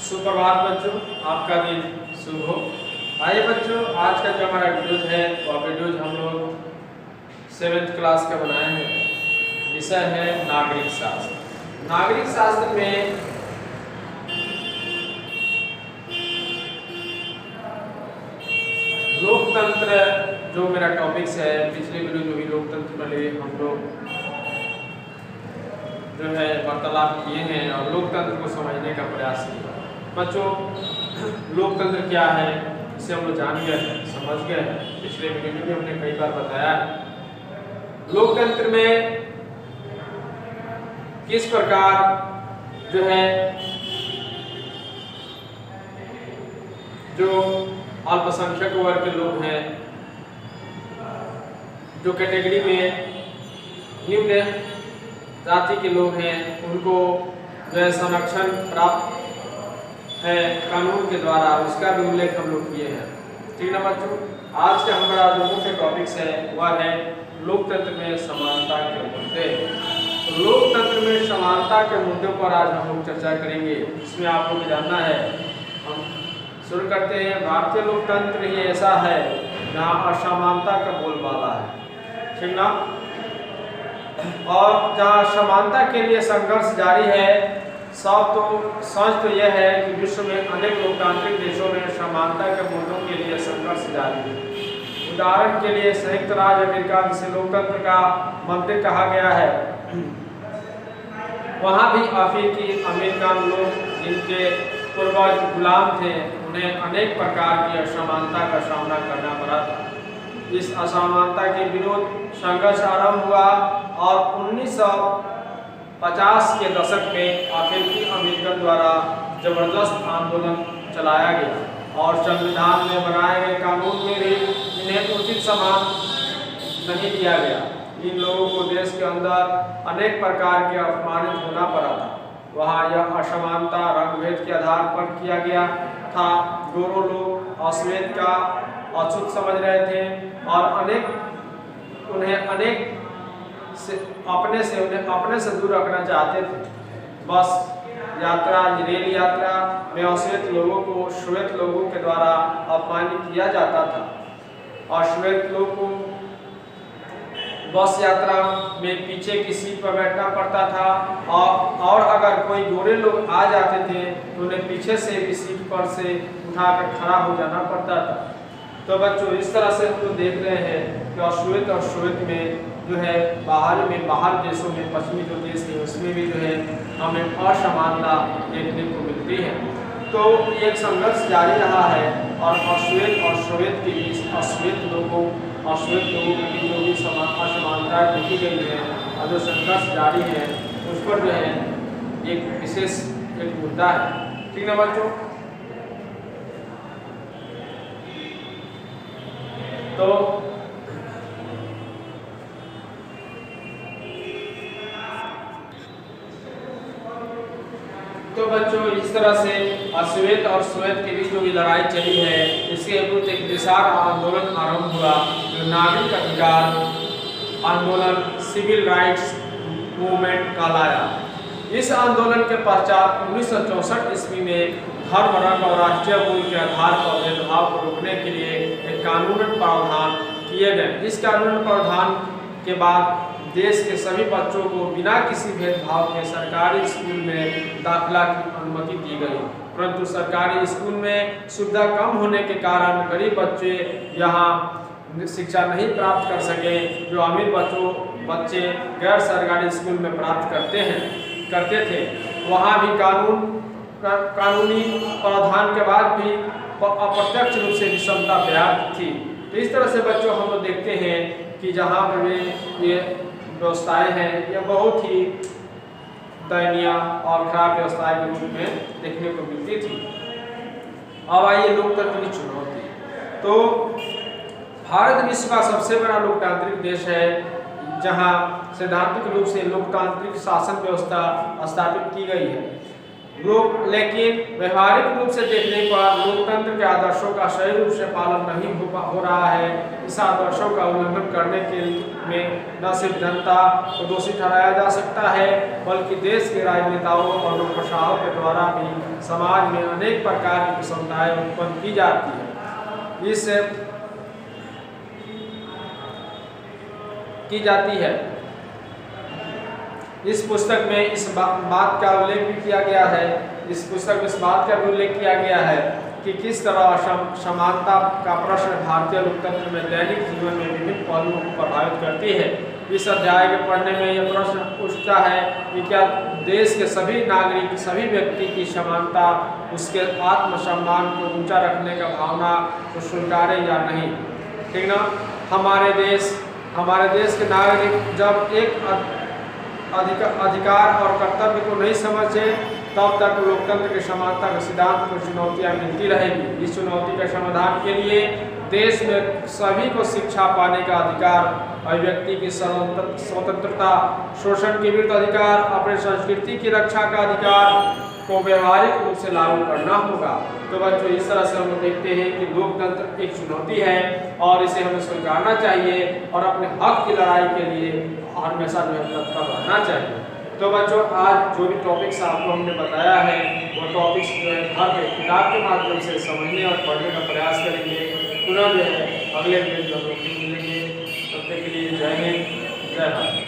सुप्रभात बच्चों, आपका दिन शुभ हो। आइए बच्चों, आज का जो हमारा वीडियो है वह वीडियो हम लोग 7th क्लास का बनाए हैं। विषय है नागरिक शास्त्र। नागरिक शास्त्र में लोकतंत्र जो मेरा टॉपिक्स है, पिछले वीडियो जो भी लोकतंत्र पर लिए हम लोग जो है वार्तालाप किए हैं और लोकतंत्र को समझने का प्रयास किया। बच्चों, लोकतंत्र क्या है इसे हम लोग जान गए हैं, समझ गए हैं। पिछले वीडियो में भी हमने कई बार बताया है। लोकतंत्र में किस प्रकार जो है जो अल्पसंख्यक वर्ग के लोग हैं, जो कैटेगरी में निम्न जाति के लोग हैं, उनको जो है संरक्षण प्राप्त है कानून के द्वारा, उसका भी उल्लेख हम लोग किए हैं। ठीक ना बच्चों, आज का हमारा जो मुख्य टॉपिक्स है वह है लोकतंत्र में समानता के मुद्दे। तो लोकतंत्र में समानता के मुद्दों पर आज हम लोग चर्चा करेंगे। इसमें आप लोग जानना है, हम शुरू करते हैं। भारतीय लोकतंत्र ही ऐसा है जहाँ असमानता का बोलबाला है, ठीक ना, और जहाँ समानता के लिए संघर्ष जारी है। सच तो यह है कि विश्व में अनेक लोकतांत्रिक देशों में समानता के मुद्दों के लिए संघर्ष जारी है। उदाहरण के लिए संयुक्त राज्य अमेरिका, जिसे लोकतंत्र का मंदिर कहा गया है, वहाँ भी अफ्रीकी अमेरिकन लोग जिनके पूर्वज गुलाम थे, उन्हें अनेक प्रकार की असमानता का सामना करना पड़ा था। इस असमानता के विरोध संघर्ष आरंभ हुआ और 1950 के दशक में अफ्रीकी अमेरिकन द्वारा जबरदस्त आंदोलन चलाया गया और संविधान में बनाए गए कानून में भी इन्हें उचित सम्मान नहीं दिया गया। इन लोगों को देश के अंदर अनेक प्रकार के अपमानित होना पड़ा था। वहाँ यह असमानता रंग-भेद के आधार पर किया गया था। गोरों लोग अश्वेत का अछूत समझ रहे थे और उन्हें अपने से दूर रखना चाहते थे। बस यात्रा, रेल यात्रा में अश्वेत लोगों को श्वेत लोगों के द्वारा अपमानित किया जाता था। अश्वेत लोग को बस यात्रा में पीछे की सीट पर बैठना पड़ता था और अगर कोई गोरे लोग आ जाते थे तो उन्हें पीछे से भी सीट पर से उठाकर खड़ा हो जाना पड़ता था। तो बच्चों, इस तरह से हम लोग देख रहे हैं कि अश्वेत और श्वेत में जो है बाहर देशों में, पश्चिमी जो देश है उसमें भी जो है हमें असमानता देखने को मिलती है। तो एक संघर्ष जारी रहा है और अश्वेत और श्वेत के बीच अश्वेत लोगों के बीच जो भी असमानता देखी गई है और जो संघर्ष जारी है उस पर जो है एक विशेष एक मुद्दा है। ठीक ना बच्चों, तो बच्चों, इस तरह से अश्वेत और श्वेत के बीच जो भी लड़ाई चली है, इसके विरुद्ध एक विशाल आंदोलन आरंभ हुआ जो नागरिक अधिकार आंदोलन, सिविल राइट्स मूवमेंट कहलाया। इस आंदोलन के पश्चात 1964 ईस्वी में धर्म, रंग और राष्ट्रीय मूल के आधार पर भेदभाव को रोकने के लिए एक कानूनन प्रावधान किए गए। इस कानूनन प्रावधान के बाद देश के सभी बच्चों को बिना किसी भेदभाव के सरकारी स्कूल में दाखिला की अनुमति दी गई। परंतु सरकारी स्कूल में सुविधा कम होने के कारण गरीब बच्चे यहाँ शिक्षा नहीं प्राप्त कर सके, जो अमीर बच्चे गैर सरकारी स्कूल में प्राप्त करते थे। वहाँ भी कानूनी प्रावधान के बाद भी अप्रत्यक्ष रूप से विषमता व्याप्त थी। तो इस तरह से बच्चों हम लोग देखते हैं कि जहाँ पर ये व्यवस्थाएं हैं, यह बहुत ही दयनीय और खराब व्यवस्थाएं के रूप में देखने को मिलती थी। अब आइए लोकतंत्र की चुनौती। तो भारत विश्व का सबसे बड़ा लोकतांत्रिक देश है, जहां सैद्धांतिक रूप से लोकतांत्रिक शासन व्यवस्था स्थापित की गई है। लेकिन व्यवहारिक रूप से देखने पर लोकतंत्र के आदर्शों का सही रूप से पालन नहीं हो रहा है। इस आदर्शों का उल्लंघन करने के में न सिर्फ जनता को दोषी ठहराया जा सकता है, बल्कि देश के राजनेताओं और लोकप्रशासकों के द्वारा भी समाज में अनेक प्रकार की विषमताएं उत्पन्न की जाती है। इससे की जाती है। इस पुस्तक में इस बात का उल्लेख भी किया गया है, इस पुस्तक में इस बात का भी उल्लेख किया गया है कि किस तरह समानता का प्रश्न भारतीय लोकतंत्र में दैनिक जीवन में विभिन्न पहलुओं को प्रभावित करती है। इस अध्याय के पढ़ने में यह प्रश्न उठता है कि क्या देश के सभी नागरिक, सभी व्यक्ति की समानता, उसके आत्मसम्मान को ऊंचा रखने का भावना को स्वीकारे या नहीं। ठीक ना? हमारे देश के नागरिक जब एक अधिकार और कर्तव्य को नहीं समझे, तब तक लोकतंत्र के समानता के सिद्धांत को चुनौतियां मिलती रहेगी। इस चुनौती के समाधान के लिए देश में सभी को शिक्षा पाने का अधिकार, अभिव्यक्ति की स्वतंत्रता, शोषण के विरुद्ध अधिकार, अपने संस्कृति की रक्षा का अधिकार को व्यवहारिक रूप से लागू करना होगा। तो बच्चों, इस तरह से हम लोग देखते हैं कि लोकतंत्र एक चुनौती है और इसे हमें स्वीकारना चाहिए और अपने हक की लड़ाई के लिए हमेशा जो है तत्पर रहना चाहिए। तो बच्चों, आज जो भी टॉपिक्स आपको हमने बताया है वो टॉपिक्स जो है हर किताब के माध्यम से समझने और पढ़ने का प्रयास करेंगे। पुनः जो है अगले वीडियो में हम लोग मिलेंगे। तब तक के लिए जय हिंद, जय भारत।